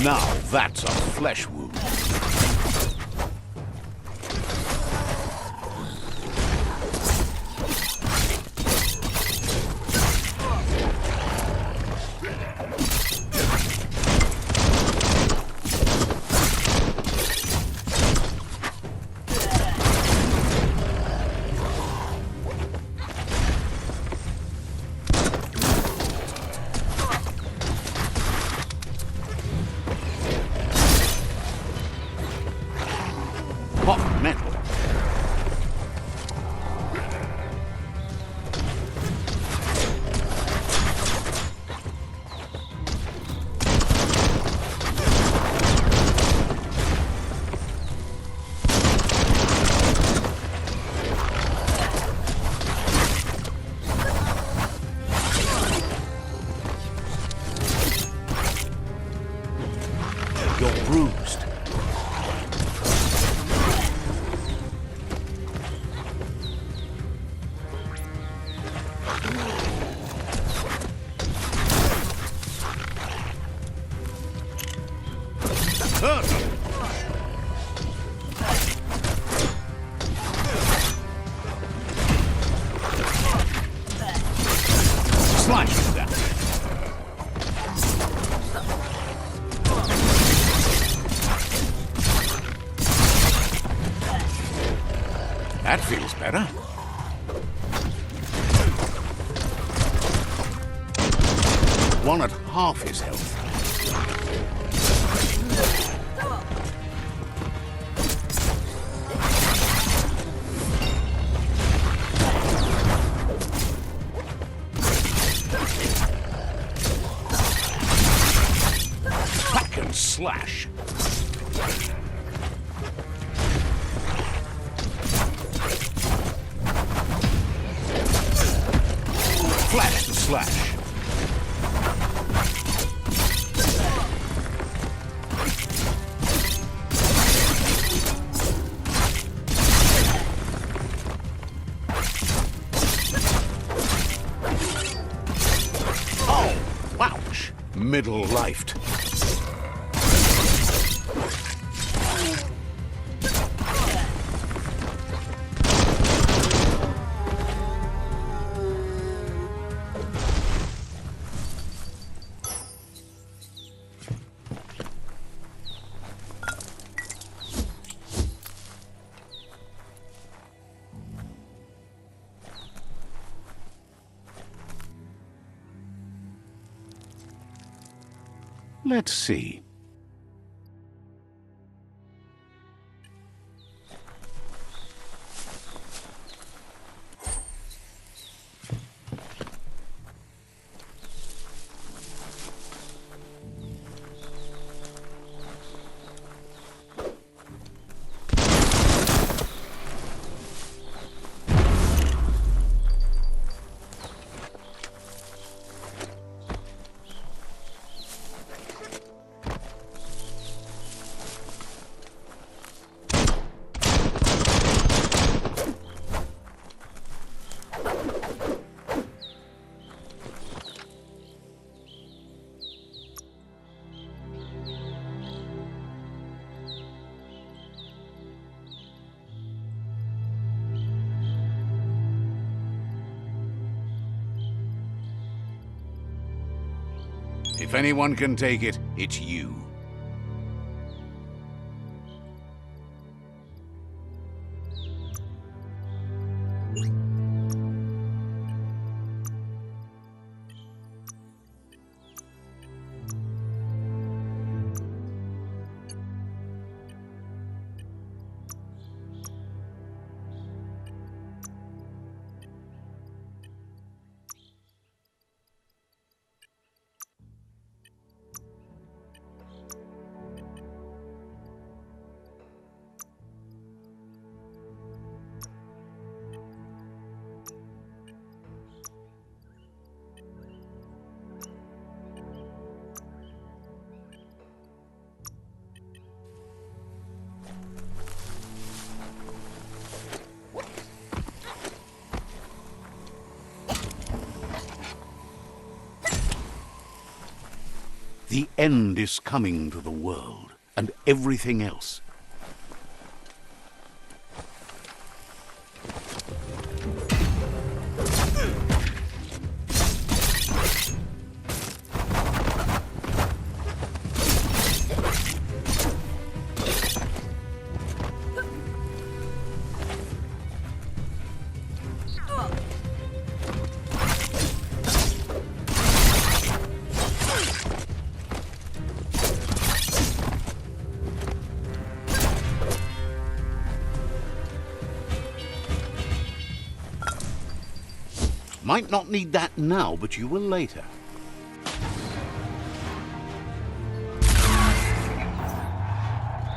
Now that's a flesh wound. Hot metal. You're bruised. Slice that. That feels better. One at half his health. Hack and slash. Flash to slash. Oh, ouch. Middle-lifed. Let's see. If anyone can take it, it's you. The end is coming to the world, and everything else. Might not need that now, but you will later.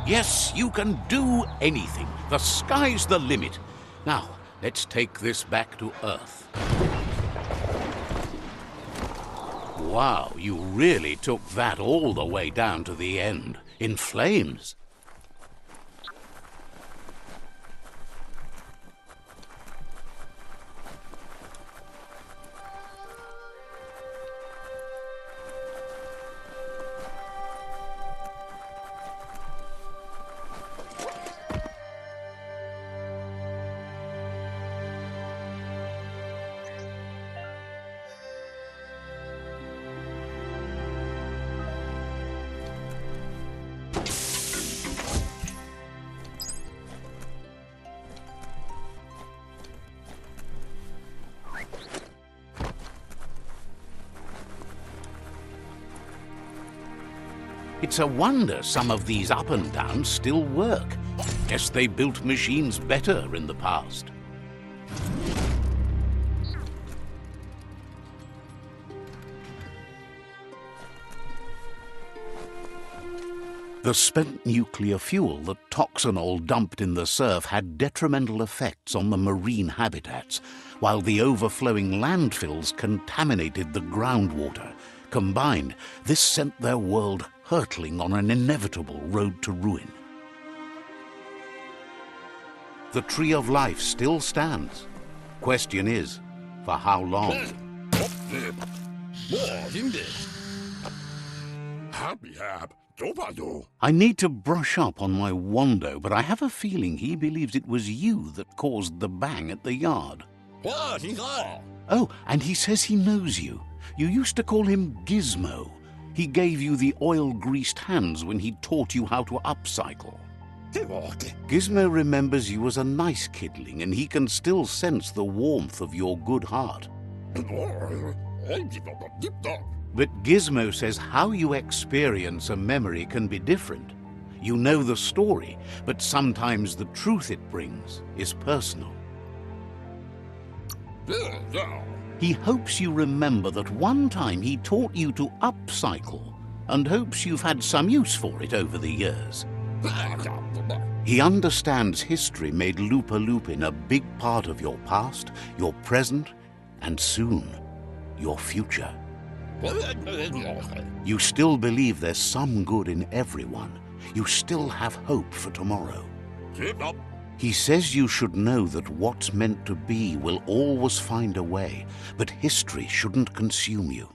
Yes, you can do anything. The sky's the limit. Now, let's take this back to Earth. Wow, you really took that all the way down to the end, in flames. It's a wonder some of these up and downs still work. Guess they built machines better in the past. The spent nuclear fuel that Toxanol dumped in the surf had detrimental effects on the marine habitats, while the overflowing landfills contaminated the groundwater. Combined, this sent their world hurtling on an inevitable road to ruin. The Tree of Life still stands. Question is, for how long? I need to brush up on my Wando, but I have a feeling he believes it was you that caused the bang at the yard. Oh, and he says he knows you. You used to call him Gizmo. He gave you the oil-greased hands when he taught you how to upcycle. Gizmo remembers you as a nice kidling, and he can still sense the warmth of your good heart. But Gizmo says how you experience a memory can be different. You know the story, but sometimes the truth it brings is personal. He hopes you remember that one time he taught you to upcycle, and hopes you've had some use for it over the years. He understands history made Lupa Lupin a big part of your past, your present, and soon, your future. You still believe there's some good in everyone. You still have hope for tomorrow. He says you should know that what's meant to be will always find a way, but history shouldn't consume you.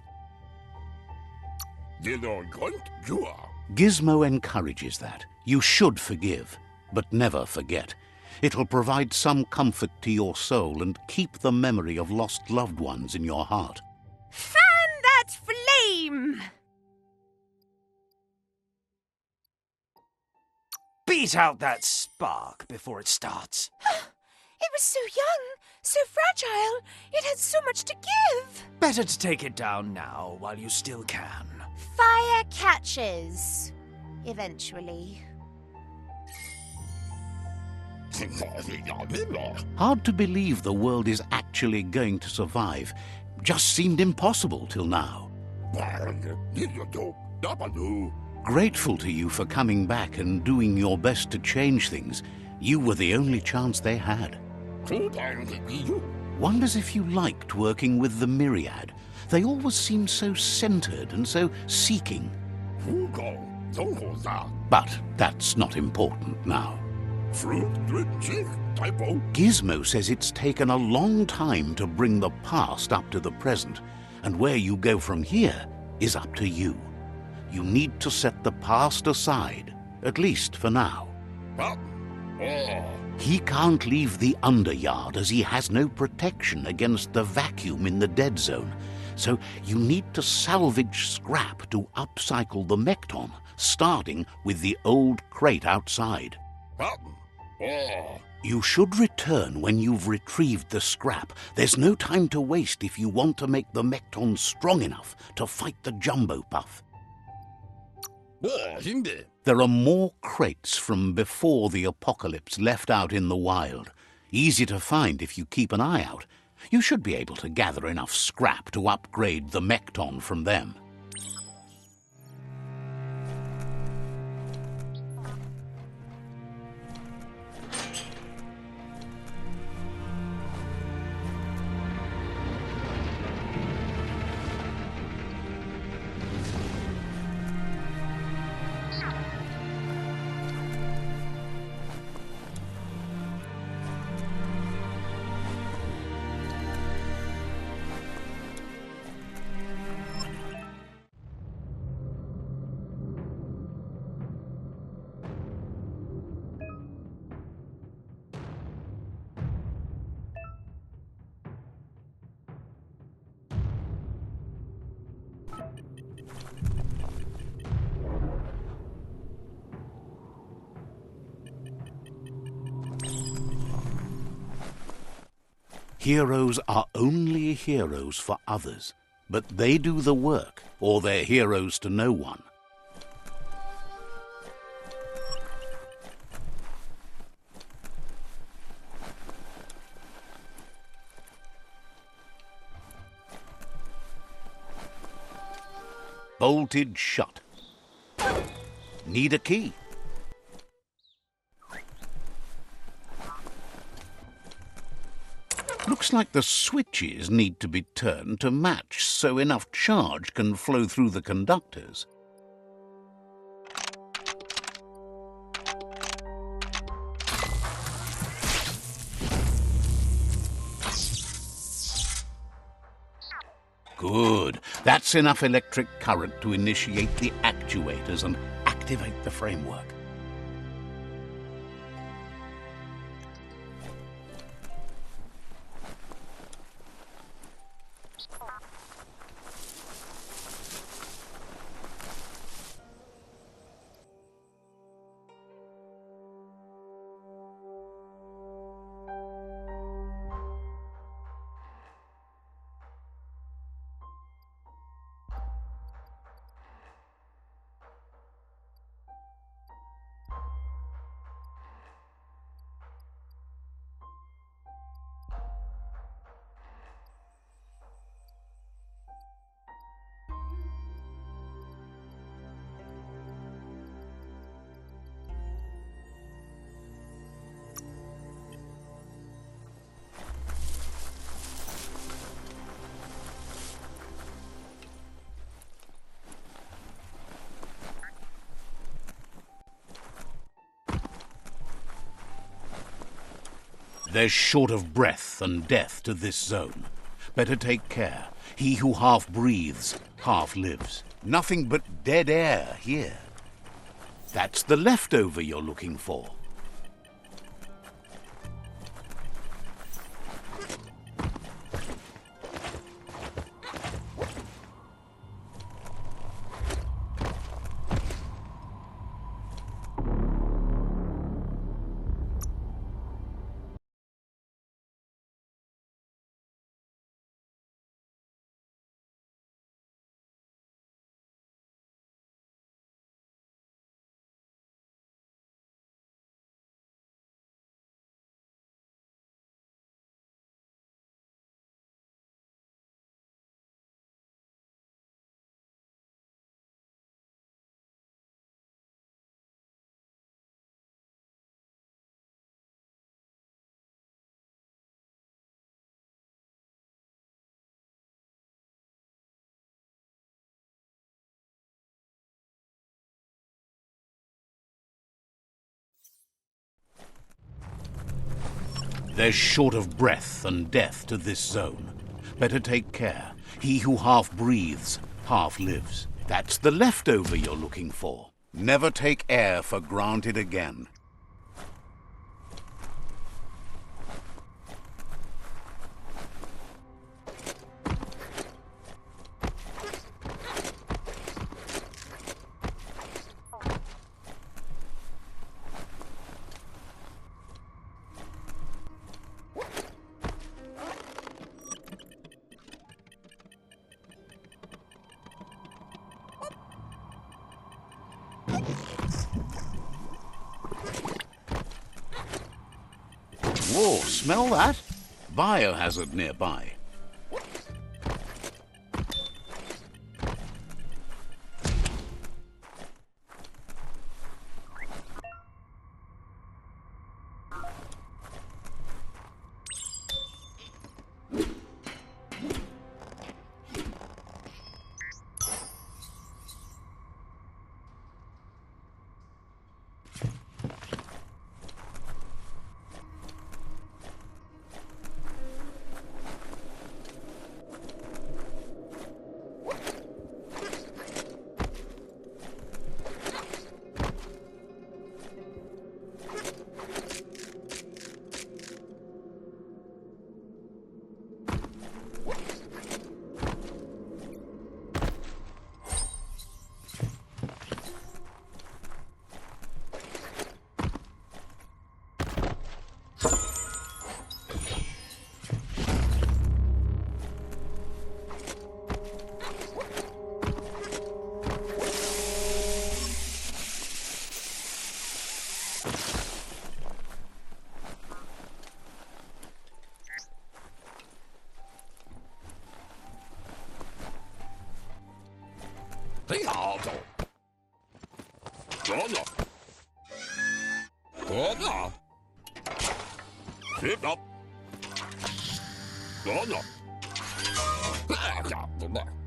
Gizmo encourages that. You should forgive, but never forget. It'll provide some comfort to your soul and keep the memory of lost loved ones in your heart. Fan that flame! Beat out that spark before it starts. It was so young, so fragile. It had so much to give. Better to take it down now while you still can. Fire catches. Eventually. Hard to believe the world is actually going to survive. Just seemed impossible till now. Grateful to you for coming back and doing your best to change things. You were the only chance they had. Wonders if you liked working with the Myriad. They always seemed so centered and so seeking. But that's not important now. Gizmo says it's taken a long time to bring the past up to the present, and where you go from here is up to you. You need to set the past aside, at least for now. He can't leave the underyard as he has no protection against the vacuum in the dead zone. So you need to salvage scrap to upcycle the MKTon, starting with the old crate outside. You should return when you've retrieved the scrap. There's no time to waste if you want to make the MKTon strong enough to fight the Jumbo Puff. There are more crates from before the apocalypse left out in the wild. Easy to find if you keep an eye out. You should be able to gather enough scrap to upgrade the MKTon from them. Heroes are only heroes for others, but they do the work, or they're heroes to no one. Bolted shut. Need a key. Looks like the switches need to be turned to match so enough charge can flow through the conductors. Good. That's enough electric current to initiate the actuators and activate the framework. There's short of breath and death to this zone. Better take care. He who half breathes, half lives. Nothing but dead air here. That's the leftover you're looking for. There's short of breath and death to this zone. Better take care. He who half breathes, half lives. That's the leftover you're looking for. Never take air for granted again. Whoa, smell that? Biohazard nearby.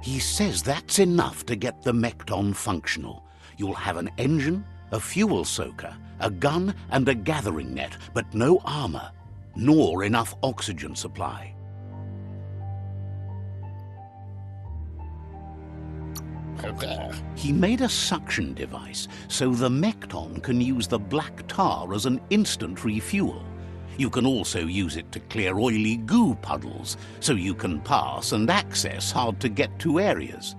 He says that's enough to get the MKTon functional. You'll have an engine, a fuel soaker, a gun and a gathering net, but no armor, nor enough oxygen supply. He made a suction device so the MKTon can use the black tar as an instant refuel. You can also use it to clear oily goo puddles, so you can pass and access hard-to-get-to areas.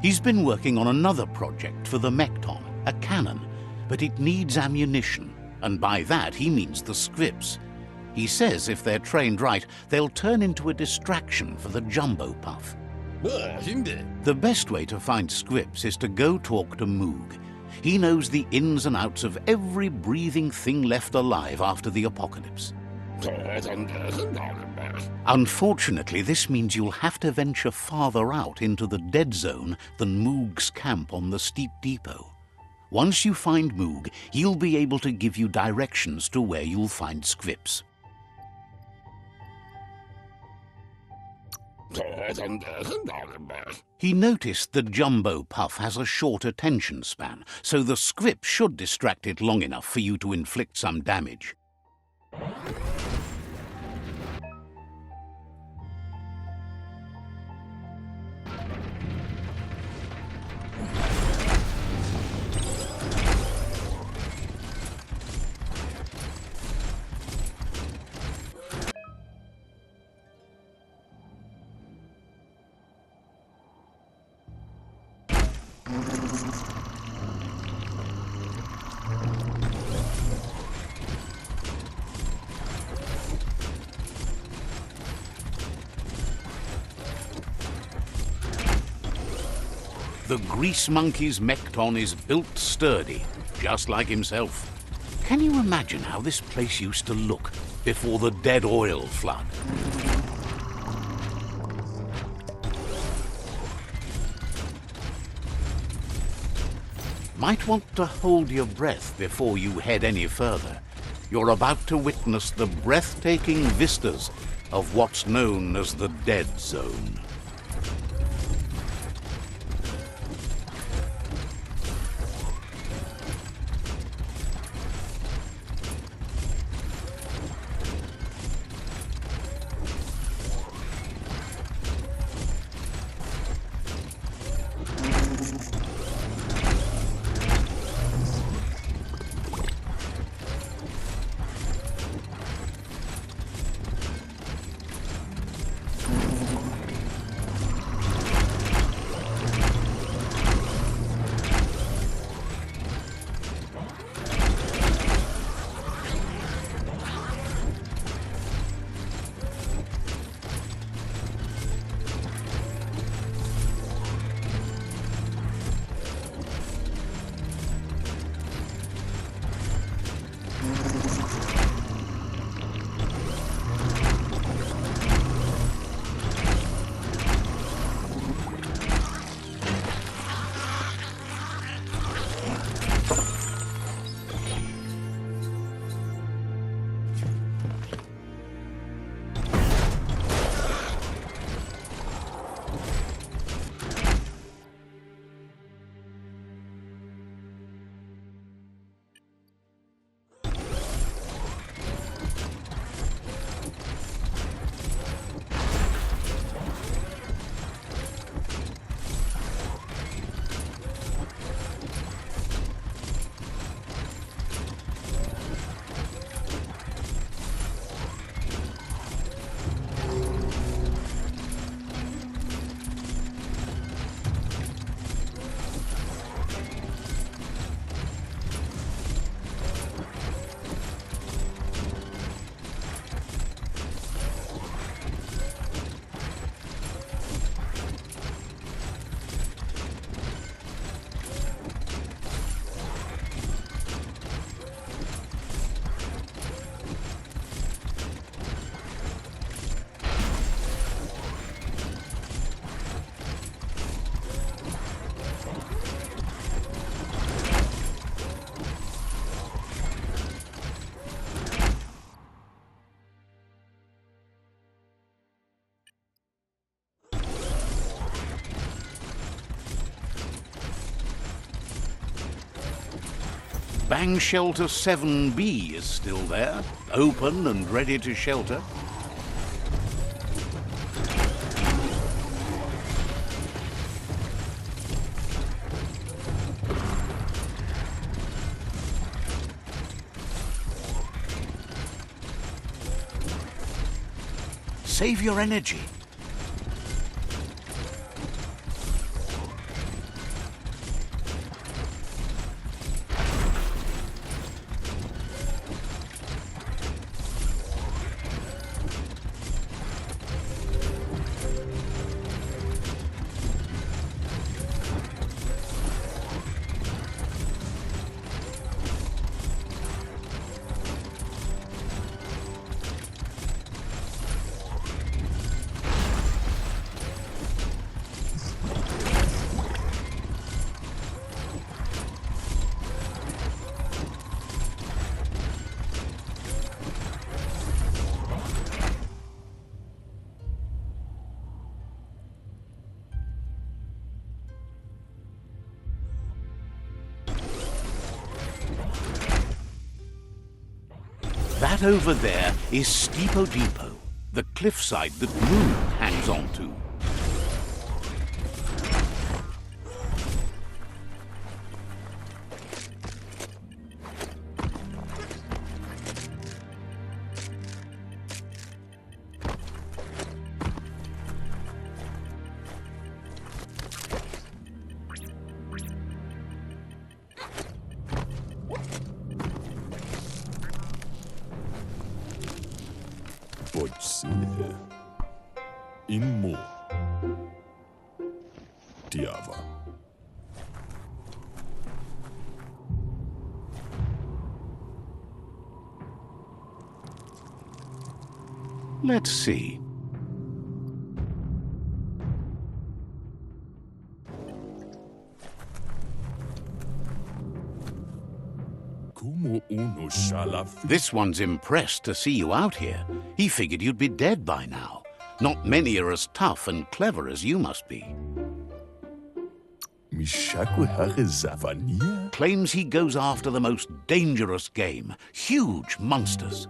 He's been working on another project for the MKTon, a cannon, but it needs ammunition, and by that he means the scripts. He says if they're trained right, they'll turn into a distraction for the jumbo puff. The best way to find scripts is to go talk to Moog. He knows the ins and outs of every breathing thing left alive after the apocalypse. Unfortunately, this means you'll have to venture farther out into the dead zone than Moog's camp on the Steepdeepo. Once you find Moog, he'll be able to give you directions to where you'll find scripts. He noticed the jumbo puff has a short attention span, so the script should distract it long enough for you to inflict some damage. The grease monkey's MKTon is built sturdy, just like himself. Can you imagine how this place used to look before the dead oil flood? Might want to hold your breath before you head any further. You're about to witness the breathtaking vistas of what's known as the Dead Zone. Bang Shelter 7B is still there, open and ready to shelter. Save your energy. That over there is Steepdeepo, the cliffside that Moog hangs on to. Inmo Diava. Let's see. This one's impressed to see you out here. He figured you'd be dead by now. Not many are as tough and clever as you must be. Claims he goes after the most dangerous game, huge monsters.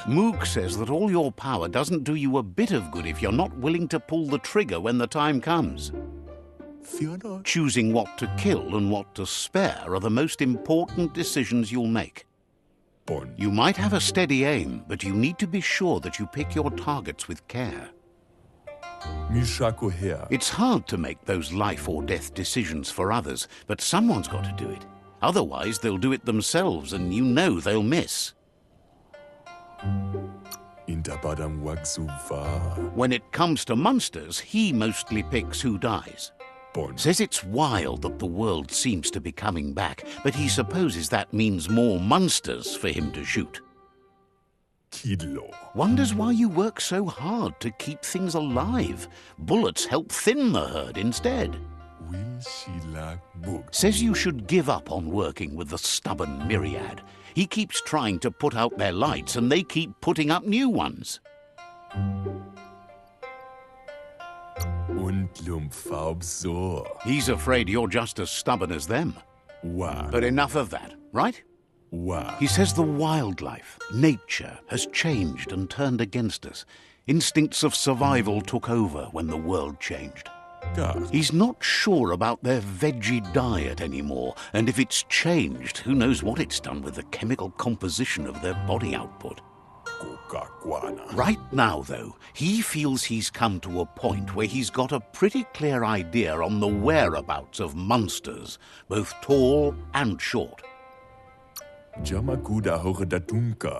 Moog says that all your power doesn't do you a bit of good if you're not willing to pull the trigger when the time comes. Choosing what to kill and what to spare are the most important decisions you'll make. You might have a steady aim, but you need to be sure that you pick your targets with care. It's hard to make those life or death decisions for others, but someone's got to do it. Otherwise, they'll do it themselves, and you know they'll miss. When it comes to monsters, he mostly picks who dies. Says it's wild that the world seems to be coming back, but he supposes that means more monsters for him to shoot. Wonders why you work so hard to keep things alive. Bullets help thin the herd instead. Says you should give up on working with the stubborn myriad. He keeps trying to put out their lights and they keep putting up new ones. He's afraid you're just as stubborn as them. But enough of that, right? He says the wildlife, nature, has changed and turned against us. Instincts of survival took over when the world changed. He's not sure about their veggie diet anymore, and if it's changed, who knows what it's done with the chemical composition of their body output. Right now, though, he feels he's come to a point where he's got a pretty clear idea on the whereabouts of monsters, both tall and short.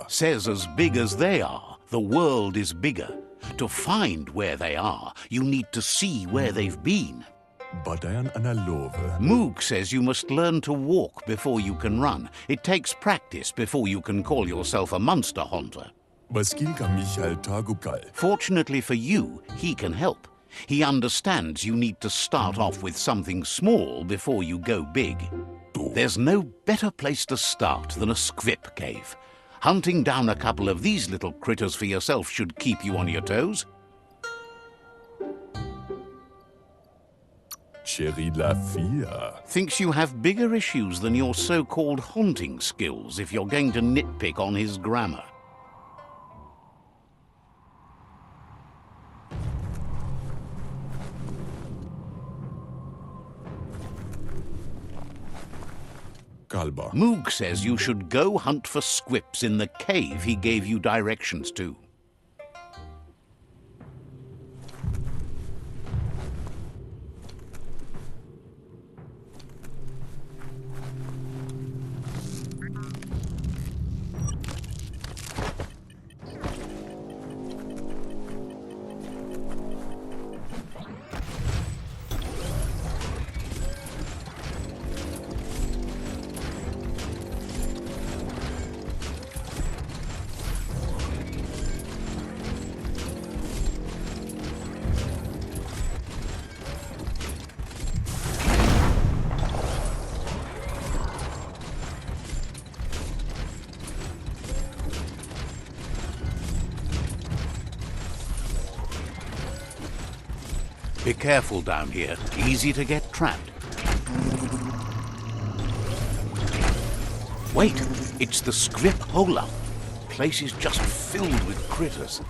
Says as big as they are, the world is bigger. To find where they are, you need to see where they've been. Moog says you must learn to walk before you can run. It takes practice before you can call yourself a monster hunter. Fortunately for you, he can help. He understands you need to start off with something small before you go big. There's no better place to start than a squip cave. Hunting down a couple of these little critters for yourself should keep you on your toes. chérie de la fille. Thinks you have bigger issues than your so-called haunting skills if you're going to nitpick on his grammar. Kalba. Moog says you should go hunt for squips in the cave he gave you directions to. Be careful down here. Easy to get trapped. Wait, it's the Scrip Hola. Place is just filled with critters.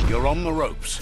You're on the ropes.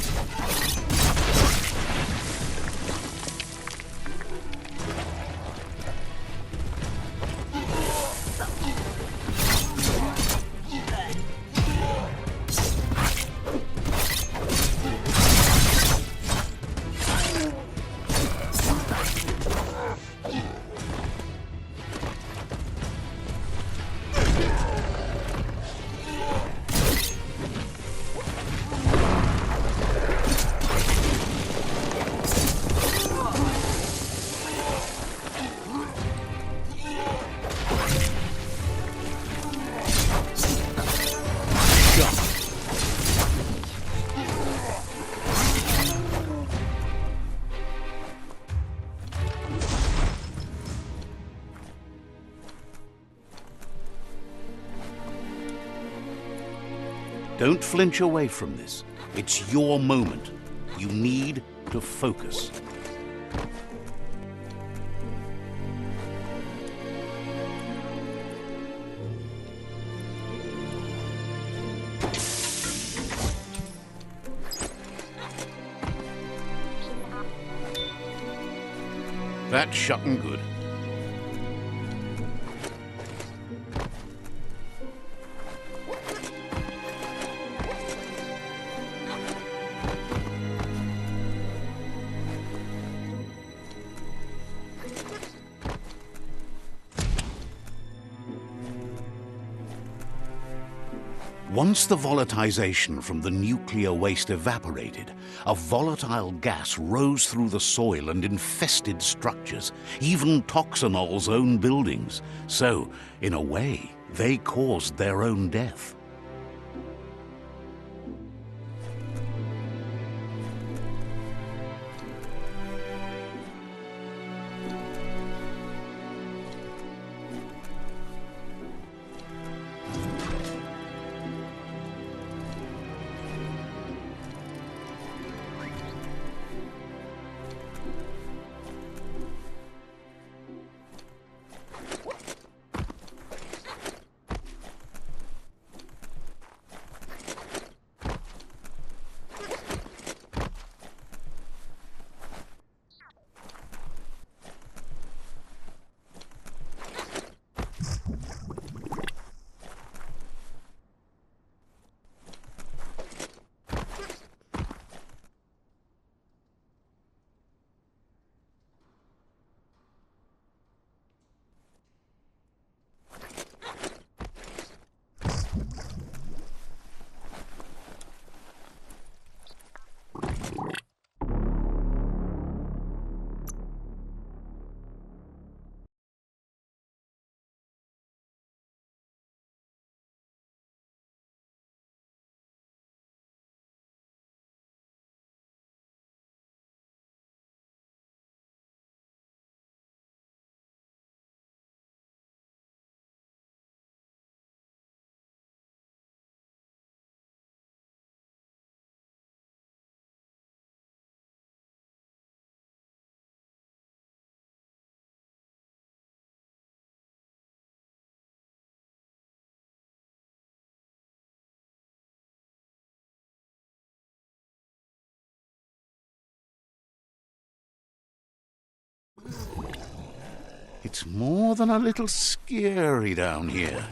Don't flinch away from this. It's your moment. You need to focus. That's shutting good. Once the volatilization from the nuclear waste evaporated, a volatile gas rose through the soil and infested structures, even Toxanol's own buildings. So, in a way, they caused their own death. It's more than a little scary down here.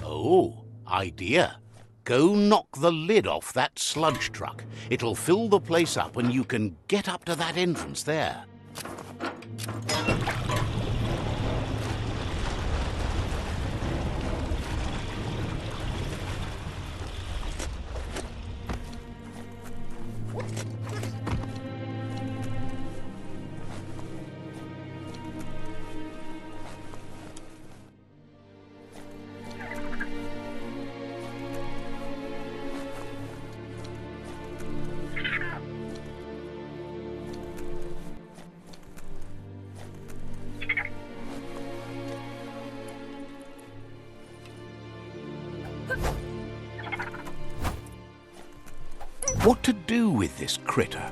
Oh, idea. Go knock the lid off that sludge truck. It'll fill the place up and you can get up to that entrance there. What to do with this critter?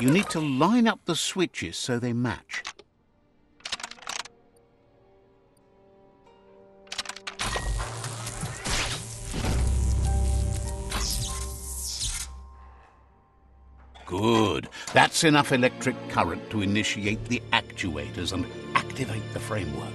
You need to line up the switches so they match. Good. That's enough electric current to initiate the actuators and activate the framework.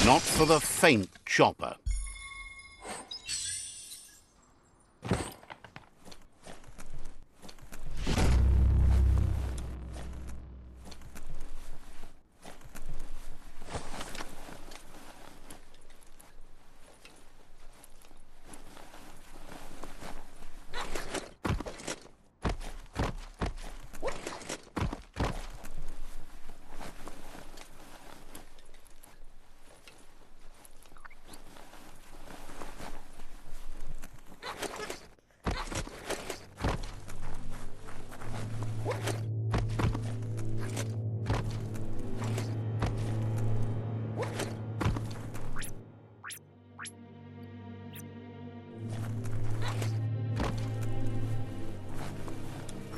Not for the faint, Chopper.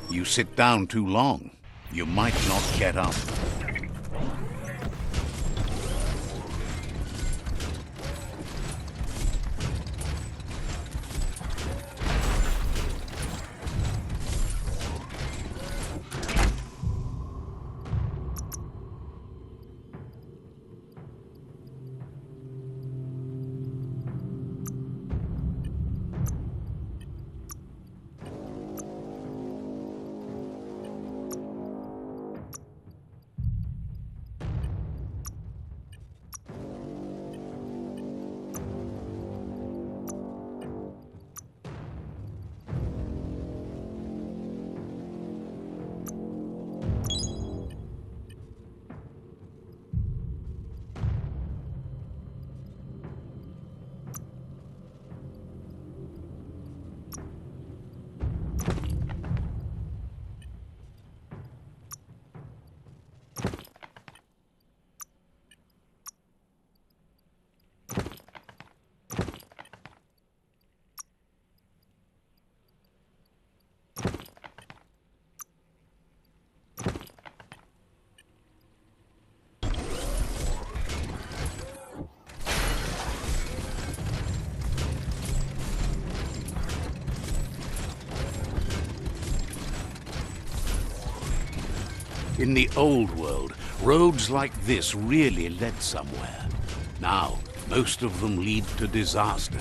You sit down too long, you might not get up. In the old world, roads like this really led somewhere. Now, most of them lead to disaster.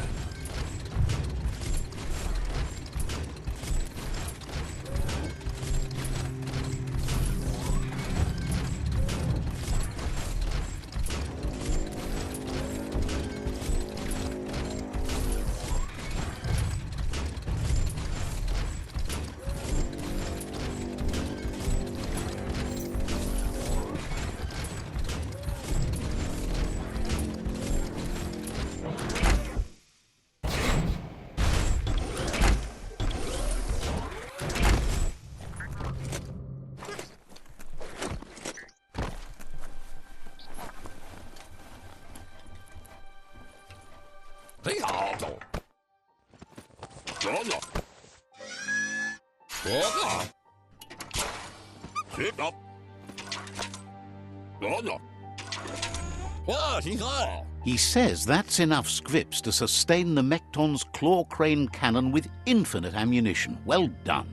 He says that's enough scripts to sustain the MKTon's claw crane cannon with infinite ammunition. Well done.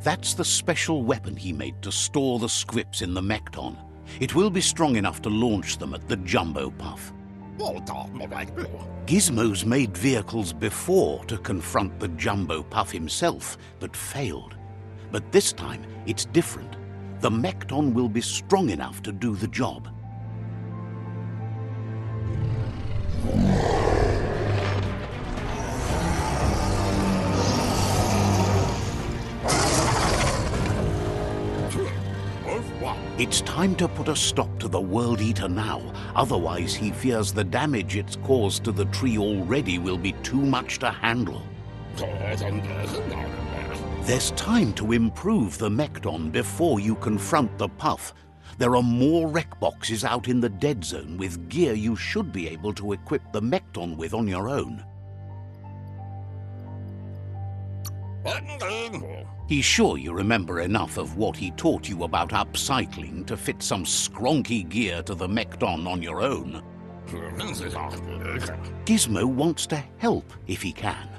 That's the special weapon he made to store the scripts in the MKTon. It will be strong enough to launch them at the Jumbo Puff. Gizmo's made vehicles before to confront the Jumbo Puff himself, but failed. But this time, it's different. The MKTon will be strong enough to do the job. It's time to put a stop to the World Eater now. Otherwise, he fears the damage it's caused to the tree already will be too much to handle. There's time to improve the MKTon before you confront the Puff. There are more wreck boxes out in the dead zone with gear you should be able to equip the MKTon with on your own. He's sure you remember enough of what he taught you about upcycling to fit some skronky gear to the MKTon on your own. Gizmo wants to help if he can.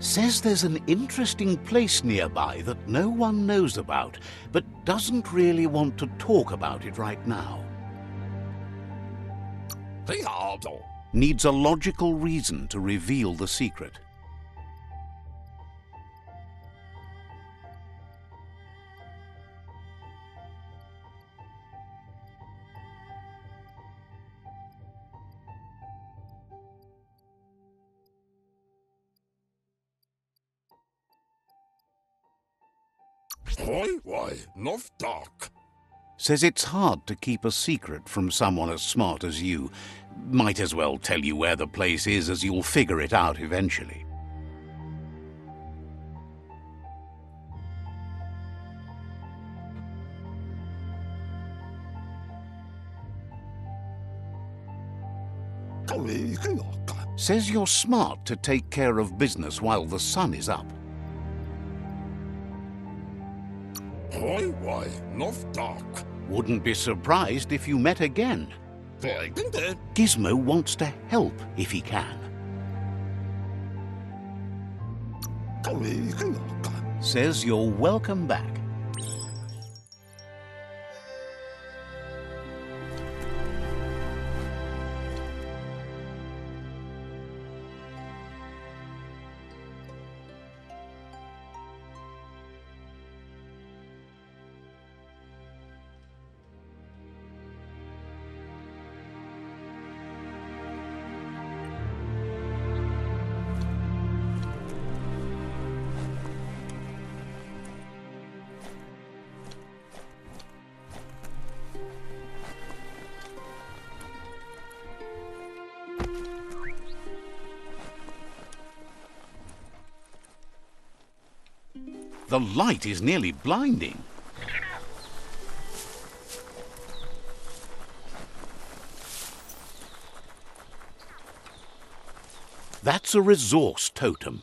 Says there's an interesting place nearby that no one knows about, but doesn't really want to talk about it right now. Needs a logical reason to reveal the secret. Says it's hard to keep a secret from someone as smart as you. Might as well tell you where the place is, as you'll figure it out eventually. Says you're smart to take care of business while the sun is up. Wouldn't be surprised if you met again. Gizmo wants to help if he can. Says you're welcome back. The light is nearly blinding. That's a resource totem,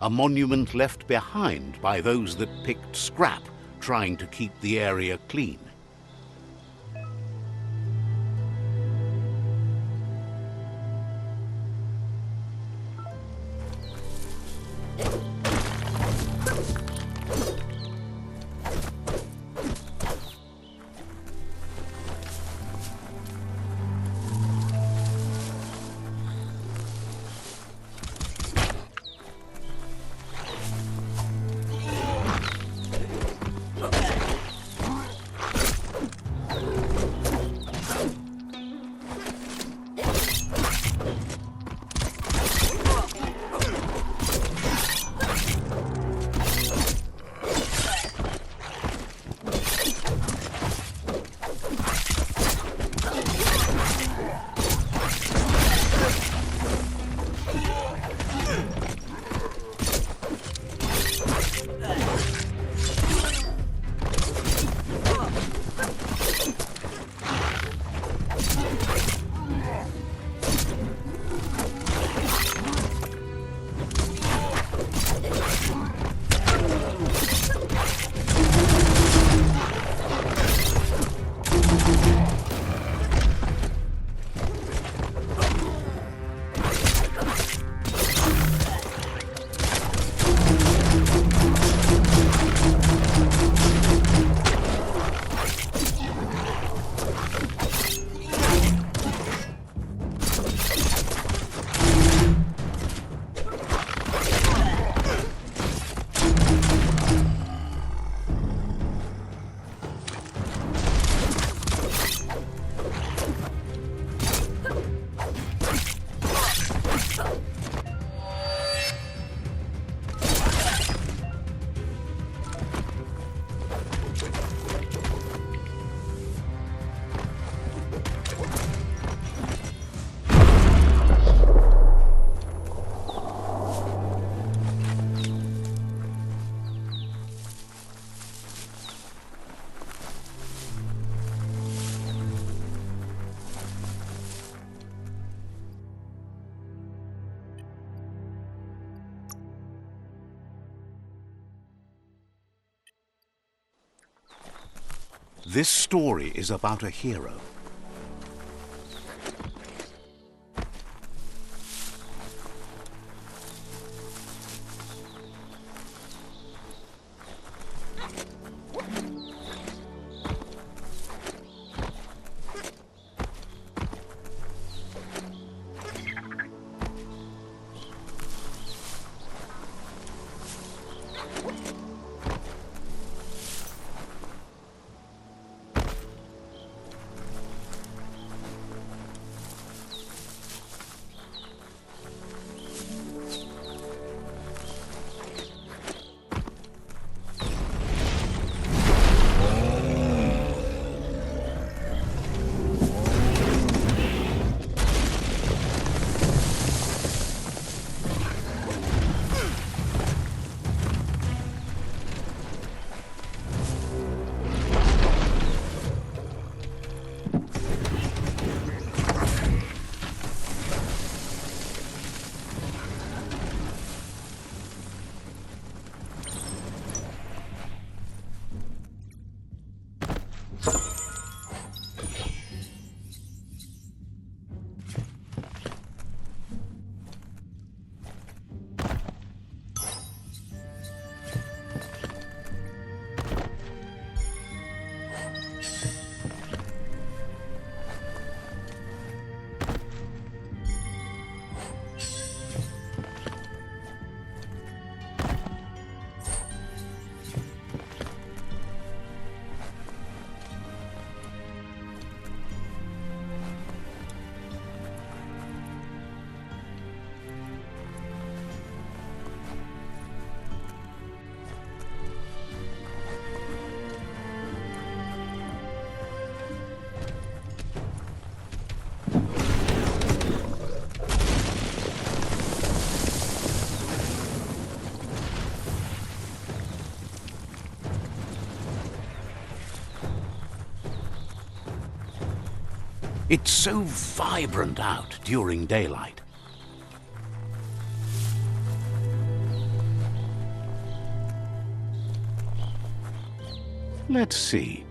a monument left behind by those that picked scrap, trying to keep the area clean. This story is about a hero. It's so vibrant out during daylight. Let's see.